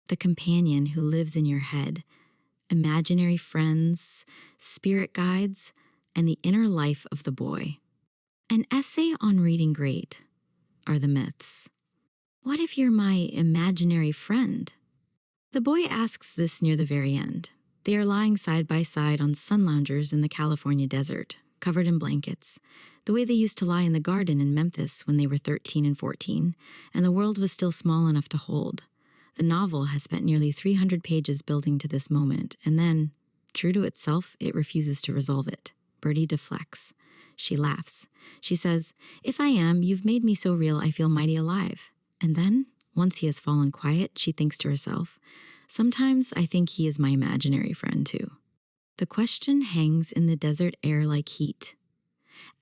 the companion who lives in your head, imaginary friends, spirit guides, and the inner life of the boy. An essay on reading great are the myths. What if you're my imaginary friend? The boy asks this near the very end. They are lying side by side on sun loungers in the California desert, covered in blankets, the way they used to lie in the garden in Memphis when they were 13 and 14, and the world was still small enough to hold. The novel has spent nearly 300 pages building to this moment, and then, true to itself, it refuses to resolve it. Birdie deflects. She laughs. She says, "If I am, you've made me so real I feel mighty alive." And then, once he has fallen quiet, she thinks to herself, "Sometimes I think he is my imaginary friend too." The question hangs in the desert air like heat.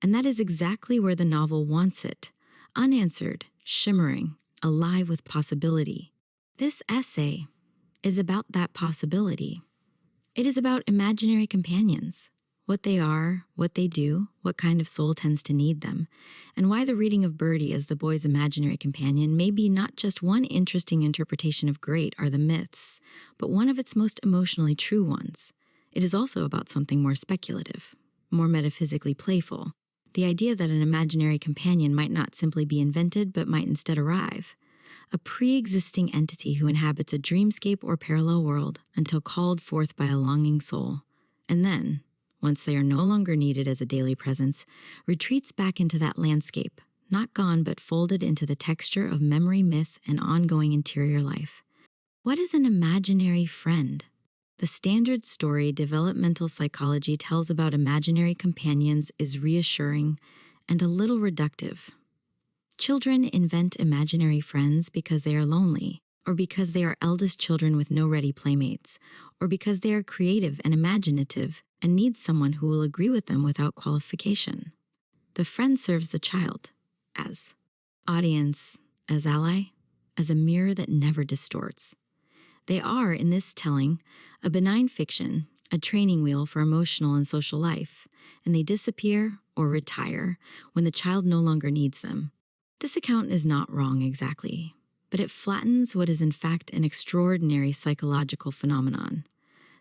And that is exactly where the novel wants it. Unanswered, shimmering, alive with possibility. This essay is about that possibility. It is about imaginary companions, what they are, what they do, what kind of soul tends to need them, and why the reading of Birdie as the boy's imaginary companion may be not just one interesting interpretation of great are the myths, but one of its most emotionally true ones. It is also about something more speculative, more metaphysically playful, the idea that an imaginary companion might not simply be invented but might instead arrive, a pre-existing entity who inhabits a dreamscape or parallel world until called forth by a longing soul, and then, once they are no longer needed as a daily presence, retreats back into that landscape, not gone but folded into the texture of memory, myth, and ongoing interior life. What is an imaginary friend? The standard story developmental psychology tells about imaginary companions is reassuring and a little reductive. Children invent imaginary friends because they are lonely, or because they are eldest children with no ready playmates, or because they are creative and imaginative and need someone who will agree with them without qualification. The friend serves the child as audience, as ally, as a mirror that never distorts. They are, in this telling, a benign fiction, a training wheel for emotional and social life, and they disappear or retire when the child no longer needs them. This account is not wrong exactly, but it flattens what is in fact an extraordinary psychological phenomenon.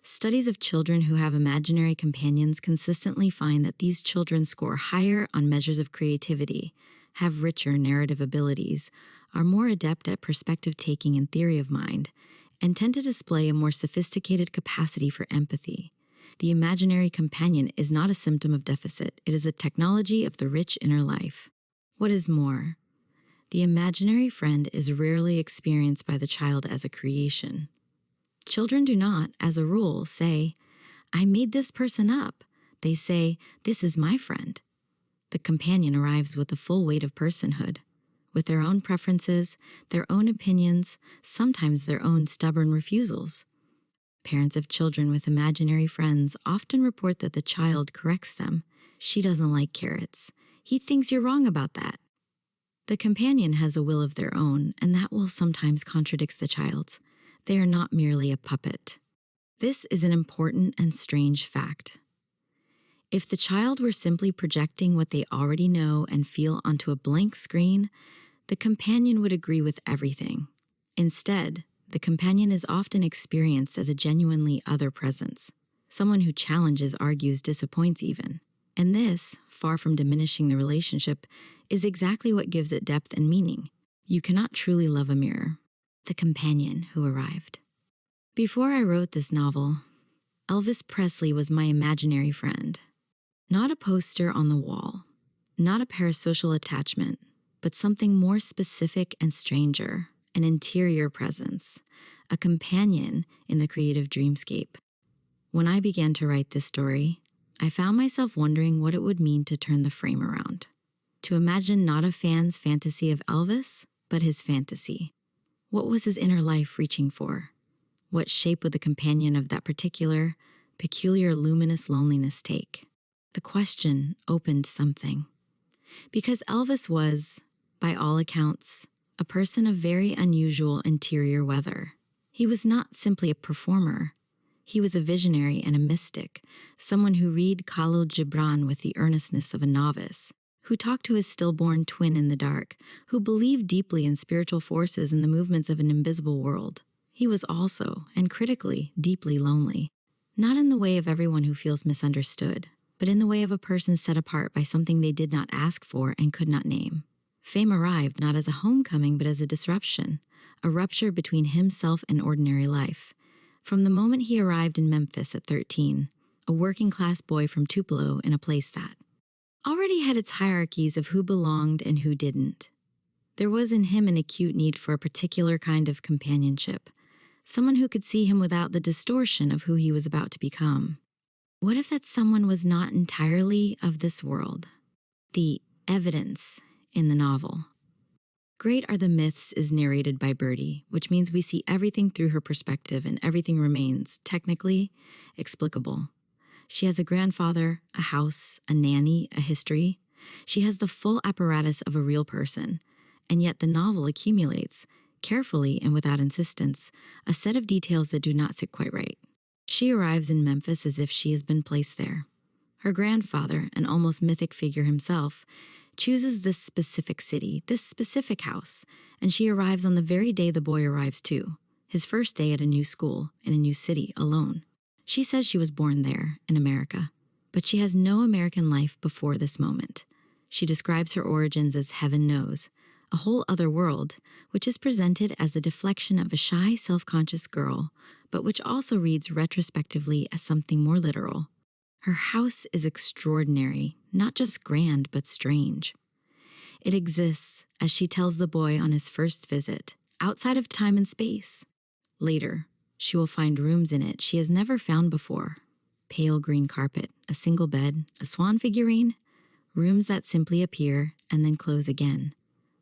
Studies of children who have imaginary companions consistently find that these children score higher on measures of creativity, have richer narrative abilities, are more adept at perspective taking and theory of mind, and tend to display a more sophisticated capacity for empathy. The imaginary companion is not a symptom of deficit, it is a technology of the rich inner life. What is more, the imaginary friend is rarely experienced by the child as a creation. Children do not, as a rule, say, "I made this person up." They say, "This is my friend." The companion arrives with the full weight of personhood, with their own preferences, their own opinions, sometimes their own stubborn refusals. Parents of children with imaginary friends often report that the child corrects them. "She doesn't like carrots. He thinks you're wrong about that." The companion has a will of their own, and that will sometimes contradicts the child's. They are not merely a puppet. This is an important and strange fact. If the child were simply projecting what they already know and feel onto a blank screen, the companion would agree with everything. Instead, the companion is often experienced as a genuinely other presence, someone who challenges, argues, disappoints even. And this, far from diminishing the relationship, is exactly what gives it depth and meaning. You cannot truly love a mirror, the companion who arrived. Before I wrote this novel, Elvis Presley was my imaginary friend. Not a poster on the wall, not a parasocial attachment, but something more specific and stranger, an interior presence, a companion in the creative dreamscape. When I began to write this story, I found myself wondering what it would mean to turn the frame around. To imagine not a fan's fantasy of Elvis, but his fantasy. What was his inner life reaching for? What shape would the companion of that particular, peculiar luminous loneliness take? The question opened something. Because Elvis was, by all accounts, a person of very unusual interior weather. He was not simply a performer. He was a visionary and a mystic, someone who read Khalil Gibran with the earnestness of a novice, who talked to his stillborn twin in the dark, who believed deeply in spiritual forces and the movements of an invisible world. He was also, and critically, deeply lonely. Not in the way of everyone who feels misunderstood, but in the way of a person set apart by something they did not ask for and could not name. Fame arrived not as a homecoming, but as a disruption, a rupture between himself and ordinary life. From the moment he arrived in Memphis at 13, a working-class boy from Tupelo in a place that already had its hierarchies of who belonged and who didn't. There was in him an acute need for a particular kind of companionship, someone who could see him without the distortion of who he was about to become. What if that someone was not entirely of this world? The evidence in the novel. Great Are the Myths is narrated by Birdie, which means we see everything through her perspective and everything remains, technically, explicable. She has a grandfather, a house, a nanny, a history. She has the full apparatus of a real person, and yet the novel accumulates, carefully and without insistence, a set of details that do not sit quite right. She arrives in Memphis as if she has been placed there. Her grandfather, an almost mythic figure himself, chooses this specific city, this specific house, and she arrives on the very day the boy arrives too, his first day at a new school, in a new city, alone. She says she was born there, in America, but she has no American life before this moment. She describes her origins as heaven knows, a whole other world, which is presented as the deflection of a shy, self-conscious girl, but which also reads retrospectively as something more literal. Her house is extraordinary, not just grand, but strange. It exists, as she tells the boy on his first visit, outside of time and space. Later, she will find rooms in it she has never found before. Pale green carpet, a single bed, a swan figurine, rooms that simply appear and then close again.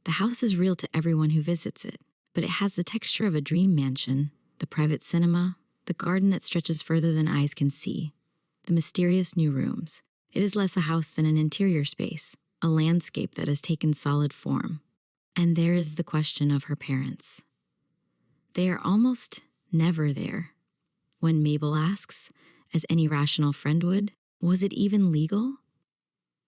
The house is real to everyone who visits it, but it has the texture of a dream mansion, the private cinema, the garden that stretches further than eyes can see, the mysterious new rooms. It is less a house than an interior space, a landscape that has taken solid form. And there is the question of her parents. They are almost never there. When Mabel asks, as any rational friend would, was it even legal?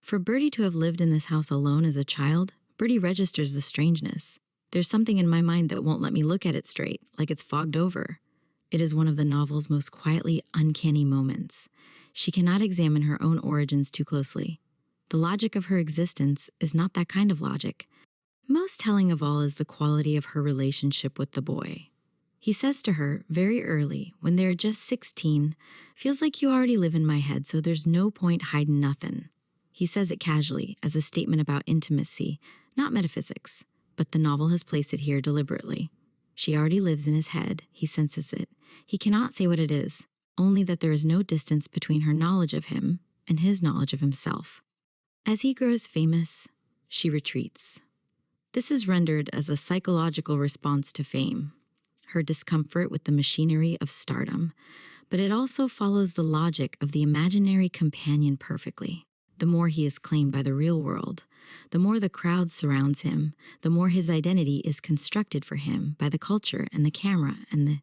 For Birdie to have lived in this house alone as a child, Birdie registers the strangeness. There's something in my mind that won't let me look at it straight, like it's fogged over. It is one of the novel's most quietly uncanny moments. She cannot examine her own origins too closely. The logic of her existence is not that kind of logic. Most telling of all is the quality of her relationship with the boy. He says to her very early, when they're just 16, "Feels like you already live in my head, so there's no point hiding nothing." He says it casually, as a statement about intimacy, not metaphysics, but the novel has placed it here deliberately. She already lives in his head, he senses it. He cannot say what it is, only that there is no distance between her knowledge of him and his knowledge of himself. As he grows famous, she retreats. This is rendered as a psychological response to fame, her discomfort with the machinery of stardom, but it also follows the logic of the imaginary companion perfectly. The more he is claimed by the real world, the more the crowd surrounds him, the more his identity is constructed for him by the culture and the camera and the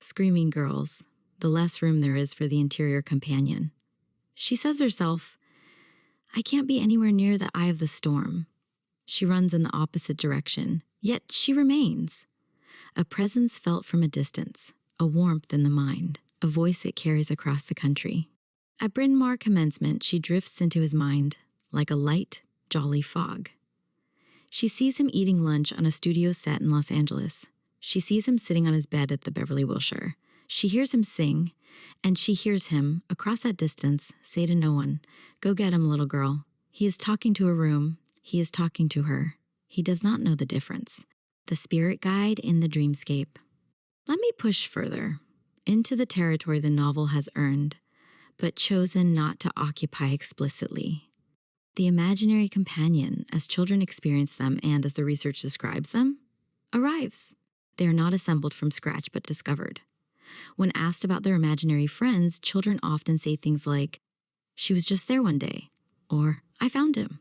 screaming girls, the less room there is for the interior companion. She says herself, "I can't be anywhere near the eye of the storm." She runs in the opposite direction, yet she remains. A presence felt from a distance, a warmth in the mind, a voice that carries across the country. At Bryn Mawr commencement, she drifts into his mind like a light, jolly fog. She sees him eating lunch on a studio set in Los Angeles. She sees him sitting on his bed at the Beverly Wilshire. She hears him sing, and she hears him, across that distance, say to no one, "Go get him, little girl." He is talking to a room. He is talking to her. He does not know the difference. The spirit guide in the dreamscape. Let me push further, into the territory the novel has earned, but chosen not to occupy explicitly. The imaginary companion, as children experience them and as the research describes them, arrives. They are not assembled from scratch, but discovered. When asked about their imaginary friends, children often say things like, "She was just there one day," or "I found him."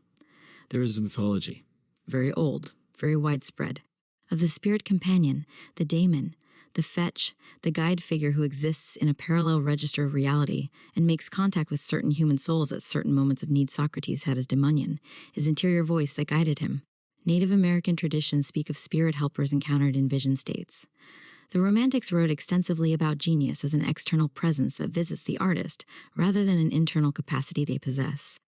There is a mythology, very old, very widespread, of the spirit companion, the daemon, the fetch, the guide figure who exists in a parallel register of reality and makes contact with certain human souls at certain moments of need. Socrates had his daemonion, his interior voice that guided him. Native American traditions speak of spirit helpers encountered in vision states. The Romantics wrote extensively about genius as an external presence that visits the artist rather than an internal capacity they possess.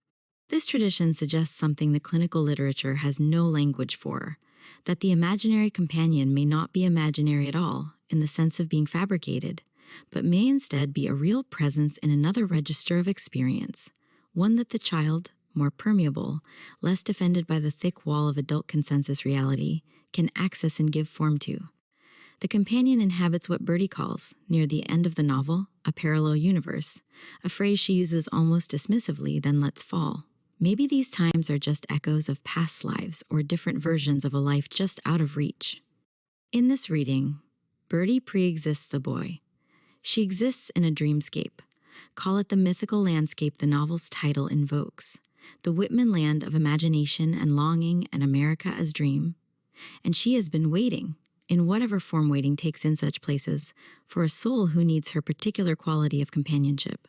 This tradition suggests something the clinical literature has no language for, that the imaginary companion may not be imaginary at all in the sense of being fabricated, but may instead be a real presence in another register of experience, one that the child, more permeable, less defended by the thick wall of adult consensus reality, can access and give form to. The companion inhabits what Birdie calls, near the end of the novel, a parallel universe, a phrase she uses almost dismissively, then lets fall. Maybe these times are just echoes of past lives or different versions of a life just out of reach. In this reading, Birdie pre-exists the boy. She exists in a dreamscape. Call it the mythical landscape the novel's title invokes, the Whitman land of imagination and longing and America as dream. And she has been waiting, in whatever form waiting takes in such places, for a soul who needs her particular quality of companionship.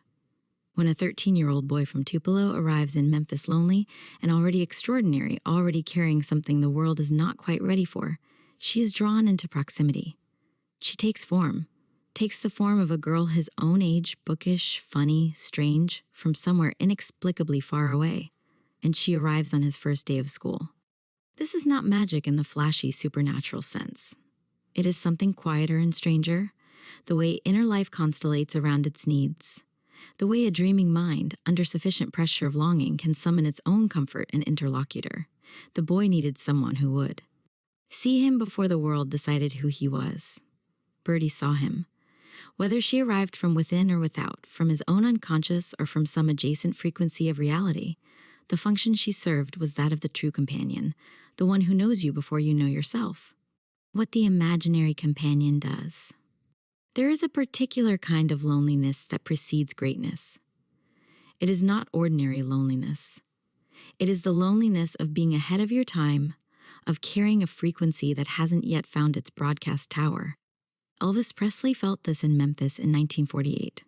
When a 13-year-old boy from Tupelo arrives in Memphis lonely and already extraordinary, already carrying something the world is not quite ready for, she is drawn into proximity. She takes the form of a girl his own age, bookish, funny, strange, from somewhere inexplicably far away, and she arrives on his first day of school. This is not magic in the flashy supernatural sense. It is something quieter and stranger, the way inner life constellates around its needs, the way a dreaming mind, under sufficient pressure of longing, can summon its own comfort and interlocutor. The boy needed someone who would. See him before the world decided who he was. Birdie saw him. Whether she arrived from within or without, from his own unconscious or from some adjacent frequency of reality, the function she served was that of the true companion, the one who knows you before you know yourself. What the imaginary companion does. There is a particular kind of loneliness that precedes greatness. It is not ordinary loneliness. It is the loneliness of being ahead of your time, of carrying a frequency that hasn't yet found its broadcast tower. Elvis Presley felt this in Memphis in 1948.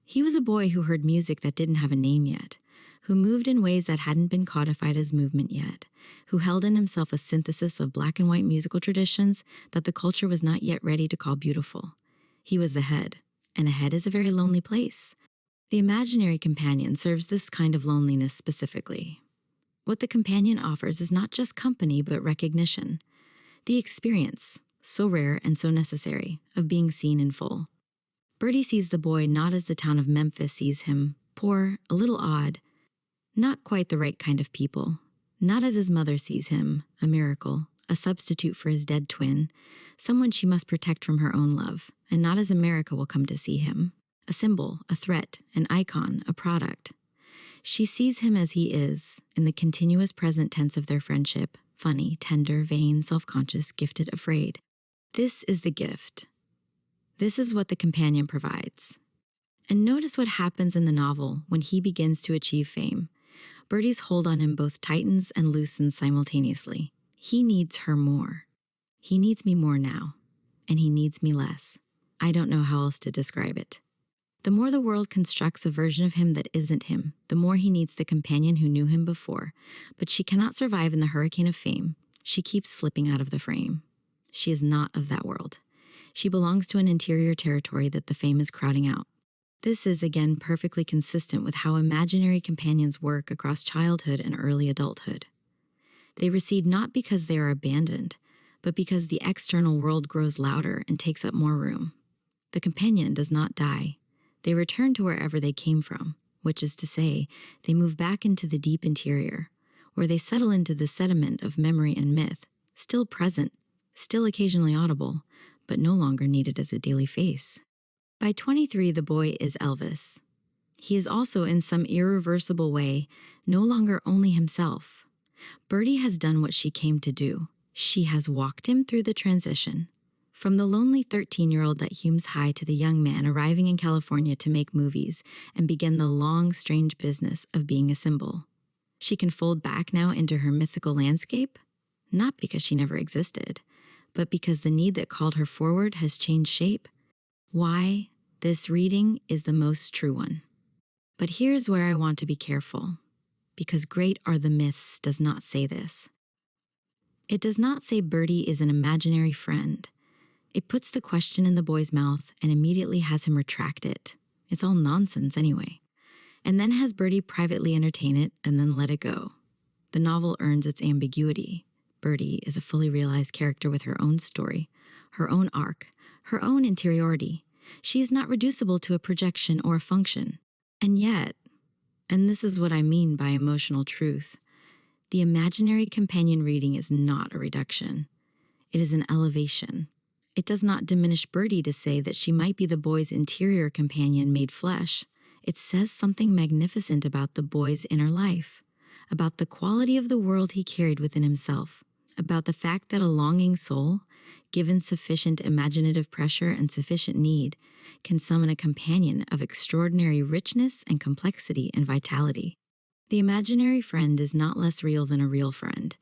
He was a boy who heard music that didn't have a name yet, who moved in ways that hadn't been codified as movement yet, who held in himself a synthesis of black and white musical traditions that the culture was not yet ready to call beautiful. He was ahead, and ahead is a very lonely place. The imaginary companion serves this kind of loneliness specifically. What the companion offers is not just company, but recognition. The experience, so rare and so necessary, of being seen in full. Birdie sees the boy not as the town of Memphis sees him, poor, a little odd, not quite the right kind of people, not as his mother sees him, a miracle, a substitute for his dead twin, someone she must protect from her own love, and not as America will come to see him, a symbol, a threat, an icon, a product. She sees him as he is, in the continuous present tense of their friendship, funny, tender, vain, self-conscious, gifted, afraid. This is the gift. This is what the companion provides. And notice what happens in the novel when he begins to achieve fame. Birdie's hold on him both tightens and loosens simultaneously. He needs her more. He needs me more now, and he needs me less. I don't know how else to describe it. The more the world constructs a version of him that isn't him, the more he needs the companion who knew him before. But she cannot survive in the hurricane of fame. She keeps slipping out of the frame. She is not of that world. She belongs to an interior territory that the fame is crowding out. This is, again, perfectly consistent with how imaginary companions work across childhood and early adulthood. They recede not because they are abandoned, but because the external world grows louder and takes up more room. The companion does not die. They return to wherever they came from, which is to say, they move back into the deep interior, where they settle into the sediment of memory and myth, still present, still occasionally audible, but no longer needed as a daily face. By 23, the boy is Elvis. He is also, in some irreversible way, no longer only himself. Birdie has done what she came to do. She has walked him through the transition. From the lonely 13-year-old that humes high to the young man arriving in California to make movies and begin the long, strange business of being a symbol. She can fold back now into her mythical landscape, not because she never existed, but because the need that called her forward has changed shape. Why? This reading is the most true one. But here's where I want to be careful, because Great Are the Myths does not say this. It does not say Birdie is an imaginary friend. It puts the question in the boy's mouth and immediately has him retract it. It's all nonsense anyway. And then has Birdie privately entertain it and then let it go. The novel earns its ambiguity. Birdie is a fully realized character with her own story, her own arc, her own interiority. She is not reducible to a projection or a function. And yet, and this is what I mean by emotional truth, the imaginary companion reading is not a reduction. It is an elevation. It does not diminish Birdie to say that she might be the boy's interior companion made flesh. It says something magnificent about the boy's inner life, about the quality of the world he carried within himself, about the fact that a longing soul, given sufficient imaginative pressure and sufficient need, can summon a companion of extraordinary richness and complexity and vitality. The imaginary friend is not less real than a real friend.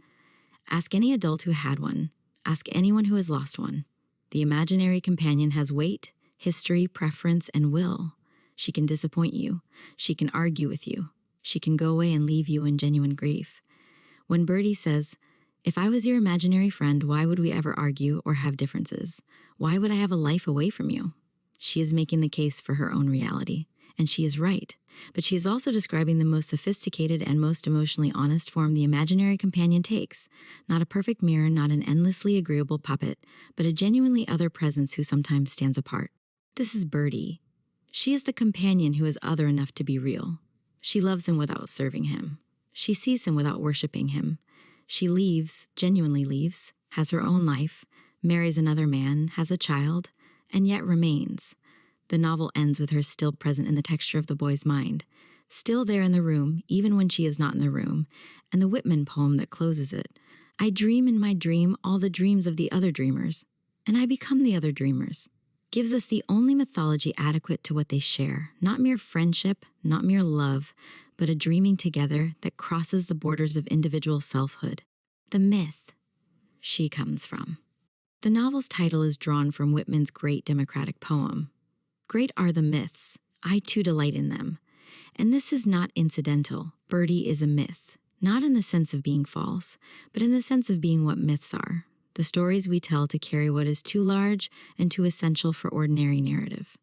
Ask any adult who had one. Ask anyone who has lost one. The imaginary companion has weight, history, preference, and will. She can disappoint you. She can argue with you. She can go away and leave you in genuine grief. When Birdie says, "If I was your imaginary friend, why would we ever argue or have differences? Why would I have a life away from you?" She is making the case for her own reality, and she is right. But she is also describing the most sophisticated and most emotionally honest form the imaginary companion takes. Not a perfect mirror, not an endlessly agreeable puppet, but a genuinely other presence who sometimes stands apart. This is Birdie. She is the companion who is other enough to be real. She loves him without serving him. She sees him without worshiping him. She leaves, genuinely leaves, has her own life, marries another man, has a child, and yet remains. The novel ends with her still present in the texture of the boy's mind, still there in the room, even when she is not in the room, and the Whitman poem that closes it. I dream in my dream all the dreams of the other dreamers, and I become the other dreamers. Gives us the only mythology adequate to what they share, not mere friendship, not mere love, but a dreaming together that crosses the borders of individual selfhood. The myth she comes from. The novel's title is drawn from Whitman's great democratic poem. Great are the myths. I too delight in them. And this is not incidental. Birdie is a myth, not in the sense of being false, but in the sense of being what myths are. The stories we tell to carry what is too large and too essential for ordinary narrative.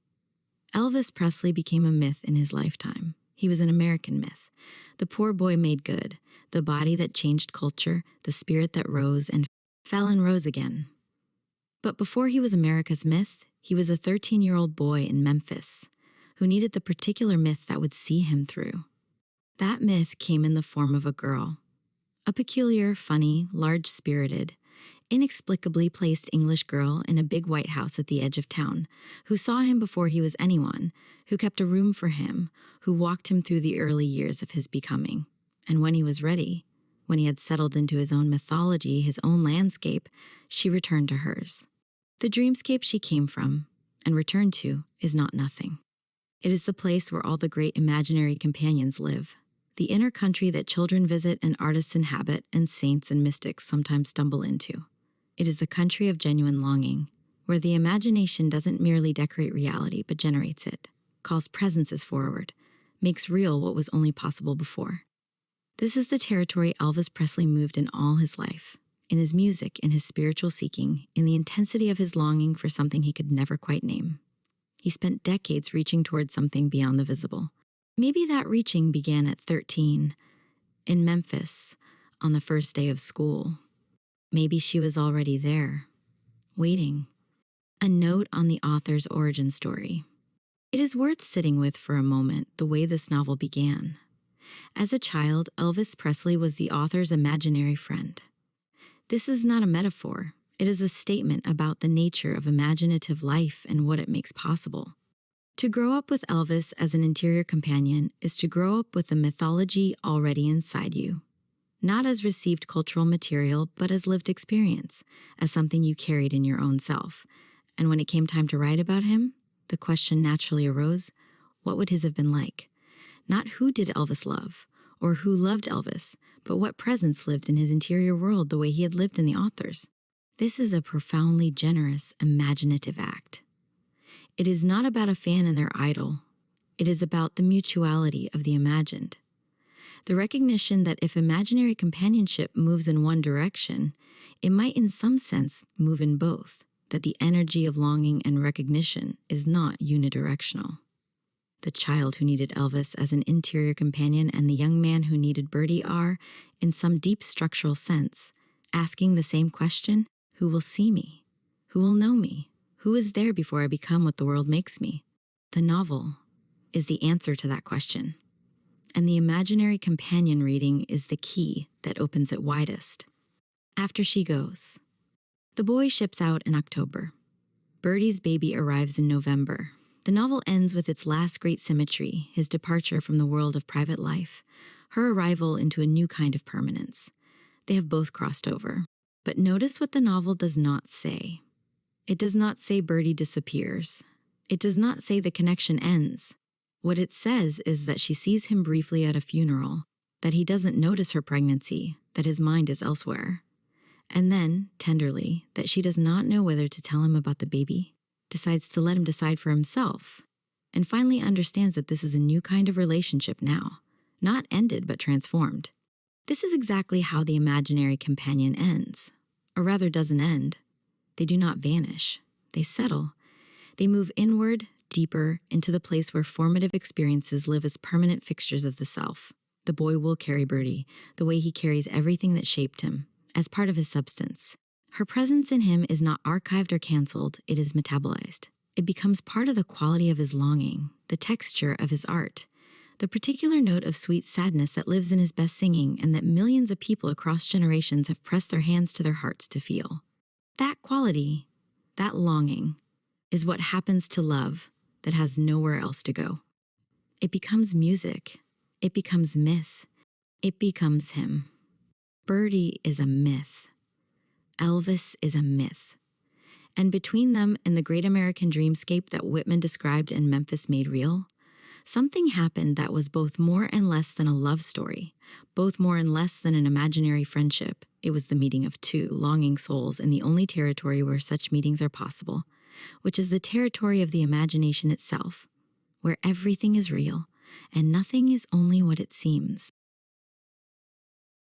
Elvis Presley became a myth in his lifetime. He was an American myth. The poor boy made good, the body that changed culture, the spirit that rose and fell and rose again. But before he was America's myth, he was a 13-year-old boy in Memphis who needed the particular myth that would see him through. That myth came in the form of a girl, a peculiar, funny, large-spirited, inexplicably placed English girl in a big white house at the edge of town, who saw him before he was anyone, who kept a room for him, who walked him through the early years of his becoming. And when he was ready, when he had settled into his own mythology, his own landscape, she returned to hers. The dreamscape she came from, and returned to, is not nothing. It is the place where all the great imaginary companions live, the inner country that children visit and artists inhabit and saints and mystics sometimes stumble into. It is the country of genuine longing, where the imagination doesn't merely decorate reality but generates it, calls presences forward, makes real what was only possible before. This is the territory Elvis Presley moved in all his life. In his music, in his spiritual seeking, in the intensity of his longing for something he could never quite name. He spent decades reaching towards something beyond the visible. Maybe that reaching began at 13, in Memphis, on the first day of school. Maybe she was already there, waiting. A note on the author's origin story. It is worth sitting with for a moment the way this novel began. As a child, Elvis Presley was the author's imaginary friend. This is not a metaphor. It is a statement about the nature of imaginative life and what it makes possible. To grow up with Elvis as an interior companion is to grow up with the mythology already inside you. Not as received cultural material, but as lived experience, as something you carried in your own self. And when it came time to write about him, the question naturally arose, what would his have been like? Not who did Elvis love, or who loved Elvis, but what presence lived in his interior world the way he had lived in the author's. This is a profoundly generous, imaginative act. It is not about a fan and their idol. It is about the mutuality of the imagined. The recognition that if imaginary companionship moves in one direction, it might in some sense move in both. that the energy of longing and recognition is not unidirectional. The child who needed Elvis as an interior companion and the young man who needed Birdie are, in some deep structural sense, asking the same question: who will see me? Who will know me? Who is there before I become what the world makes me? The novel is the answer to that question, and the imaginary companion reading is the key that opens it widest. After she goes. The boy ships out in October. Birdie's baby arrives in November. The novel ends with its last great symmetry, his departure from the world of private life, her arrival into a new kind of permanence. They have both crossed over. But notice what the novel does not say. It does not say Birdie disappears. It does not say the connection ends. What it says is that she sees him briefly at a funeral, that he doesn't notice her pregnancy, that his mind is elsewhere. And then, tenderly, that she does not know whether to tell him about the baby, decides to let him decide for himself, and finally understands that this is a new kind of relationship now, not ended but transformed. This is exactly how the imaginary companion ends, or rather doesn't end. They do not vanish. They settle. They move inward, deeper, into the place where formative experiences live as permanent fixtures of the self. The boy will carry Birdie, the way he carries everything that shaped him, as part of his substance. Her presence in him is not archived or canceled, it is metabolized. It becomes part of the quality of his longing, the texture of his art, the particular note of sweet sadness that lives in his best singing and that millions of people across generations have pressed their hands to their hearts to feel. That quality, that longing, is what happens to love that has nowhere else to go. It becomes music. It becomes myth. It becomes him. Birdie is a myth. Elvis is a myth. And between them and the great American dreamscape that Whitman described and Memphis made real, something happened that was both more and less than a love story, both more and less than an imaginary friendship. It was the meeting of two longing souls in the only territory where such meetings are possible, which is the territory of the imagination itself, where everything is real and nothing is only what it seems.